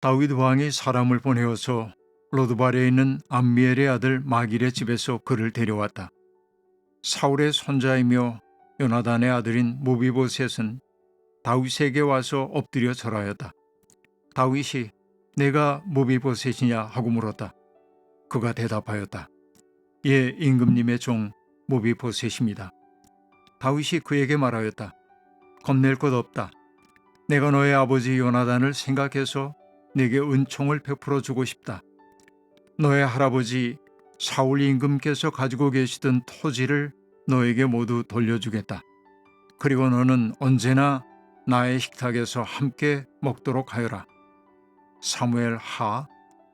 다윗 왕이 사람을 보내어서 로드발에 있는 암미엘의 아들 마길의 집에서 그를 데려왔다. 사울의 손자이며 요나단의 아들인 모비보셋은 다윗에게 와서 엎드려 절하였다. 다윗이 내가 모비보셋이냐 하고 물었다. 그가 대답하였다. 예, 임금님의 종 모비보셋입니다. 다윗이 그에게 말하였다. 겁낼 것 없다. 내가 너의 아버지 요나단을 생각해서 내게 은총을 베풀어 주고 싶다. 너의 할아버지 사울 임금께서 가지고 계시던 토지를 너에게 모두 돌려주겠다. 그리고 너는 언제나 나의 식탁에서 함께 먹도록 하여라. 사무엘 하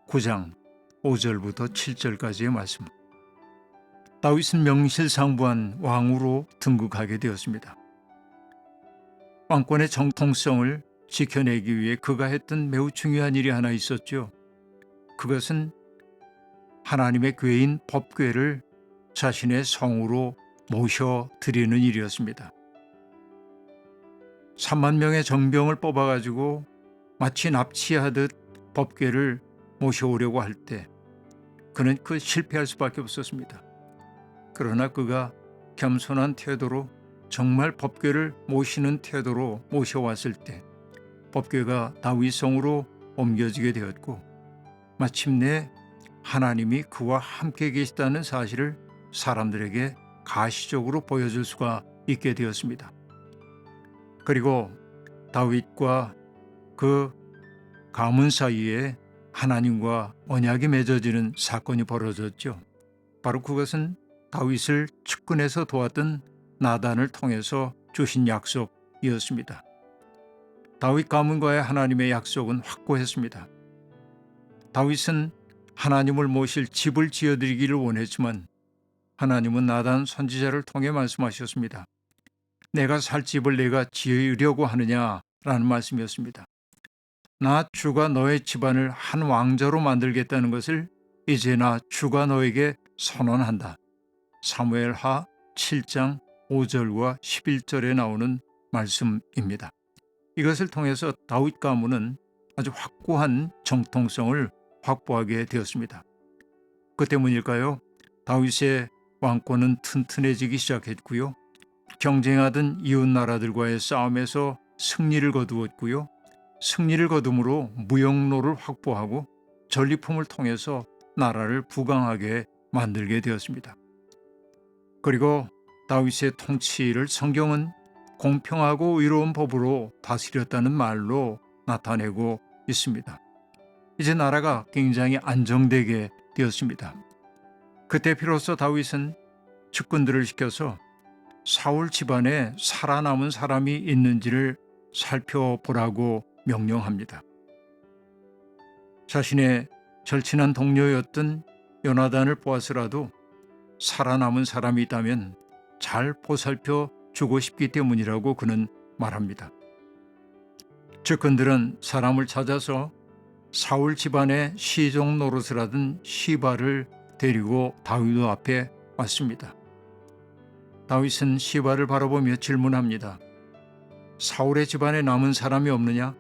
9장 5절부터 7절까지의 말씀. 다윗은 명실상부한 왕으로 등극하게 되었습니다. 왕권의 정통성을 지켜내기 위해 그가 했던 매우 중요한 일이 하나 있었죠. 그것은 하나님의 궤인 법궤를 자신의 성으로 모셔드리는 일이었습니다. 3만 명의 정병을 뽑아가지고 마치 납치하듯 법궤를 모셔오려고 할 때 그는 실패할 수밖에 없었습니다. 그러나 그가 겸손한 태도로 정말 법궤를 모시는 태도로 모셔왔을 때 법궤가 다윗성으로 옮겨지게 되었고 마침내 하나님이 그와 함께 계시다는 사실을 사람들에게 가시적으로 보여줄 수가 있게 되었습니다. 그리고 다윗과 그 가문 사이에 하나님과 언약이 맺어지는 사건이 벌어졌죠. 바로 그것은 다윗을 측근에서 도왔던 나단을 통해서 주신 약속이었습니다. 다윗 가문과의 하나님의 약속은 확고했습니다. 다윗은 하나님을 모실 집을 지어드리기를 원했지만 하나님은 나단 선지자를 통해 말씀하셨습니다. 내가 살 집을 내가 지으려고 하느냐라는 말씀이었습니다. 나 주가 너의 집안을 한 왕자로 만들겠다는 것을 이제 나 주가 너에게 선언한다. 사무엘 하 7장 5절과 11절에 나오는 말씀입니다. 이것을 통해서 다윗 가문은 아주 확고한 정통성을 확보하게 되었습니다. 그 때문일까요? 다윗의 왕권은 튼튼해지기 시작했고요. 경쟁하던 이웃 나라들과의 싸움에서 승리를 거두었고요. 승리를 거둠으로 무역로를 확보하고 전리품을 통해서 나라를 부강하게 만들게 되었습니다. 그리고 다윗의 통치를 성경은 공평하고 의로운 법으로 다스렸다는 말로 나타내고 있습니다. 이제 나라가 굉장히 안정되게 되었습니다. 그때 비로소 다윗은 측근들을 시켜서 사울 집안에 살아남은 사람이 있는지를 살펴보라고 명령합니다. 자신의 절친한 동료였던 요나단을 보아서라도 살아남은 사람이 있다면 잘 보살펴 주고 싶기 때문이라고 그는 말합니다. 측근들은 사람을 찾아서 사울 집안의 시종 노릇을 하던 시바를 데리고 다윗 앞에 왔습니다. 다윗은 시바를 바라보며 질문합니다. 사울의 집안에 남은 사람이 없느냐?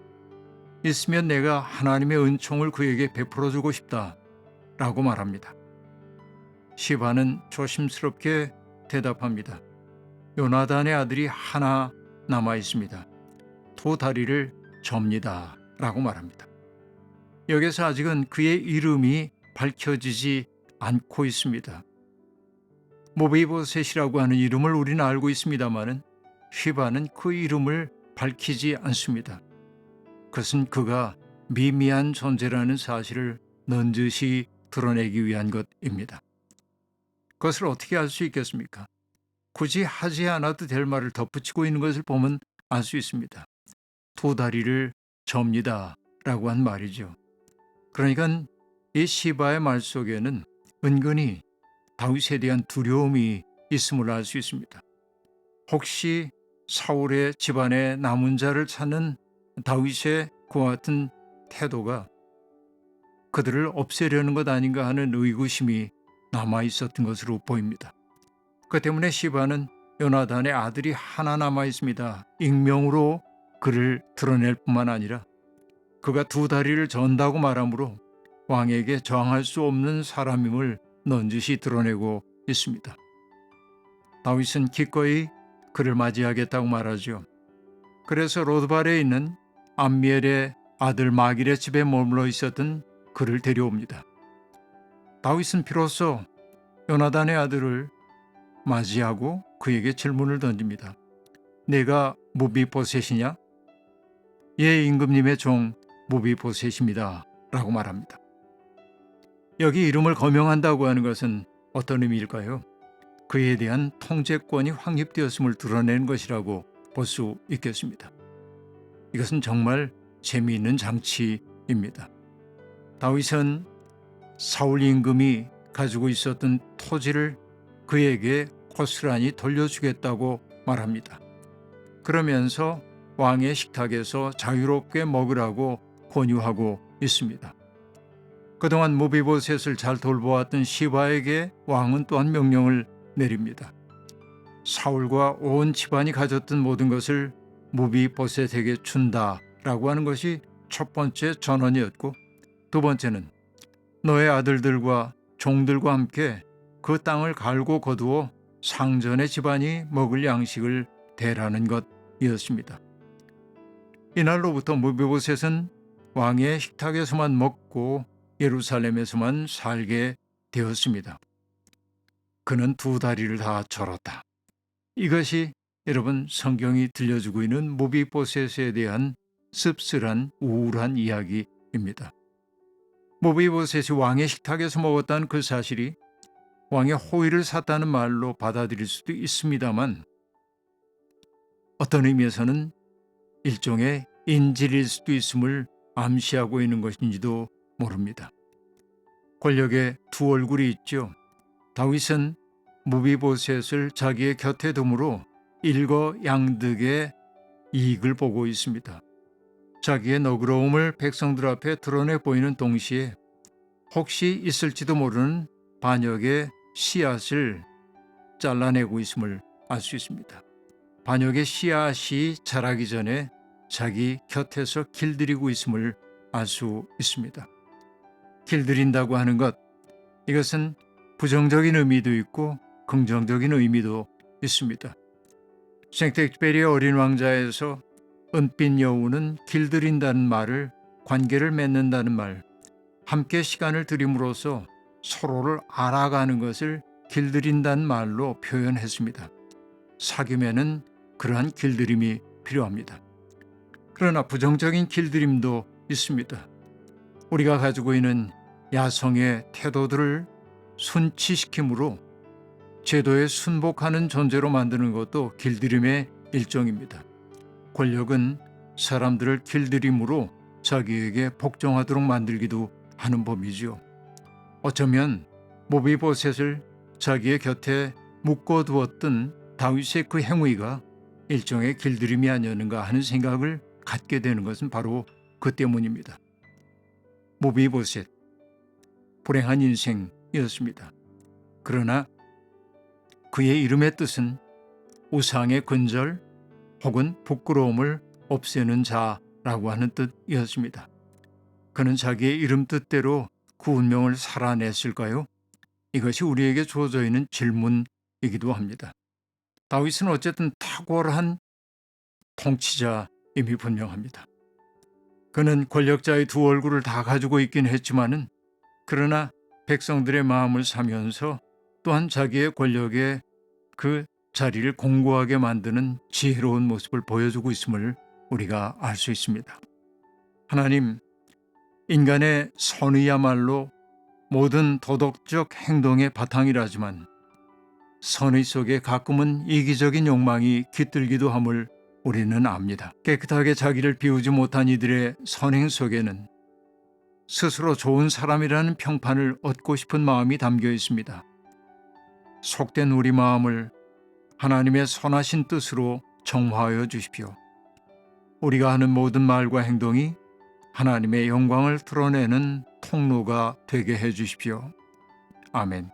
있으면 내가 하나님의 은총을 그에게 베풀어 주고 싶다 라고 말합니다. 시바는 조심스럽게 대답합니다. 요나단의 아들이 하나 남아 있습니다. 두 다리를 접니다 라고 말합니다. 여기서 아직은 그의 이름이 밝혀지지 않고 있습니다. 모비보셋이라고 하는 이름을 우리는 알고 있습니다마는 시바는 그 이름을 밝히지 않습니다. 그것은 그가 미미한 존재라는 사실을 넌지시 드러내기 위한 것입니다. 그것을 어떻게 알 수 있겠습니까? 굳이 하지 않아도 될 말을 덧붙이고 있는 것을 보면 알 수 있습니다. 두 다리를 접니다 라고 한 말이죠. 그러니까 이 시바의 말 속에는 은근히 다윗에 대한 두려움이 있음을 알 수 있습니다. 혹시 사울의 집안의 남은 자를 찾는 다윗의 그와 같은 태도가 그들을 없애려는 것 아닌가 하는 의구심이 남아 있었던 것으로 보입니다. 그 때문에 시바는 요나단의 아들이 하나 남아 있습니다. 익명으로 그를 드러낼 뿐만 아니라 그가 두 다리를 전다고 말하므로 왕에게 저항할 수 없는 사람임을 넌지시 드러내고 있습니다. 다윗은 기꺼이 그를 맞이하겠다고 말하죠. 그래서 로드발에 있는 암미엘의 아들 마길의 집에 머물러 있었던 그를 데려옵니다. 다윗은 비로소 요나단의 아들을 맞이하고 그에게 질문을 던집니다. 내가 무비보셋이냐? 예, 임금님의 종 무비보셋입니다. 라고 말합니다. 여기 이름을 거명한다고 하는 것은 어떤 의미일까요? 그에 대한 통제권이 확립되었음을 드러내는 것이라고 볼 수 있겠습니다. 이것은 정말 재미있는 장치입니다. 다윗은 사울 임금이 가지고 있었던 토지를 그에게 고스란히 돌려주겠다고 말합니다. 그러면서 왕의 식탁에서 자유롭게 먹으라고 권유하고 있습니다. 그동안 무비보셋을 잘 돌보았던 시바에게 왕은 또한 명령을 내립니다. 사울과 온 집안이 가졌던 모든 것을 무비보셋에게 준다라고 하는 것이 첫 번째 전언이었고, 두 번째는 너의 아들들과 종들과 함께 그 땅을 갈고 거두어 상전의 집안이 먹을 양식을 대라는 것이었습니다. 이날로부터 무비보셋은 왕의 식탁에서만 먹고 예루살렘에서만 살게 되었습니다. 그는 두 다리를 다 절었다. 이것이 여러분 성경이 들려주고 있는 무비보셋에 대한 씁쓸한 우울한 이야기입니다. 무비보셋이 왕의 식탁에서 먹었다는 그 사실이 왕의 호의를 샀다는 말로 받아들일 수도 있습니다만, 어떤 의미에서는 일종의 인질일 수도 있음을 암시하고 있는 것인지도 모릅니다. 권력의 두 얼굴이 있죠. 다윗은 무비보셋을 자기의 곁에 둠으로 일거양득의 이익을 보고 있습니다. 자기의 너그러움을 백성들 앞에 드러내 보이는 동시에 혹시 있을지도 모르는 반역의 씨앗을 잘라내고 있음을 알 수 있습니다. 반역의 씨앗이 자라기 전에 자기 곁에서 길들이고 있음을 알 수 있습니다. 길들인다고 하는 것, 이것은 부정적인 의미도 있고 긍정적인 의미도 있습니다. 생텍쥐페리의 어린 왕자에서 은빛 여우는 길들인다는 말을 관계를 맺는다는 말, 함께 시간을 들임으로써 서로를 알아가는 것을 길들인다는 말로 표현했습니다. 사귐에는 그러한 길들임이 필요합니다. 그러나 부정적인 길들임도 있습니다. 우리가 가지고 있는 야성의 태도들을 순치시킴으로 제도에 순복하는 존재로 만드는 것도 길들임의 일종입니다. 권력은 사람들을 길들임으로 자기에게 복종하도록 만들기도 하는 법이지요. 어쩌면 무비보셋을 자기의 곁에 묶어두었던 다윗의 그 행위가 일종의 길들임이 아니었는가 하는 생각을 갖게 되는 것은 바로 그 때문입니다. 무비보셋, 불행한 인생이었습니다. 그러나 그의 이름의 뜻은 우상의 근절 혹은 부끄러움을 없애는 자라고 하는 뜻이었습니다. 그는 자기의 이름 뜻대로 그 운명을 살아냈을까요? 이것이 우리에게 주어져 있는 질문이기도 합니다. 다윗은 어쨌든 탁월한 통치자임이 분명합니다. 그는 권력자의 두 얼굴을 다 가지고 있긴 했지만은, 그러나 백성들의 마음을 사면서 또한 자기의 권력의 그 자리를 공고하게 만드는 지혜로운 모습을 보여주고 있음을 우리가 알 수 있습니다. 하나님, 인간의 선의야말로 모든 도덕적 행동의 바탕이라지만 선의 속에 가끔은 이기적인 욕망이 깃들기도 함을 우리는 압니다. 깨끗하게 자기를 비우지 못한 이들의 선행 속에는 스스로 좋은 사람이라는 평판을 얻고 싶은 마음이 담겨 있습니다. 속된 우리 마음을 하나님의 선하신 뜻으로 정화하여 주십시오. 우리가 하는 모든 말과 행동이 하나님의 영광을 드러내는 통로가 되게 해 주십시오. 아멘.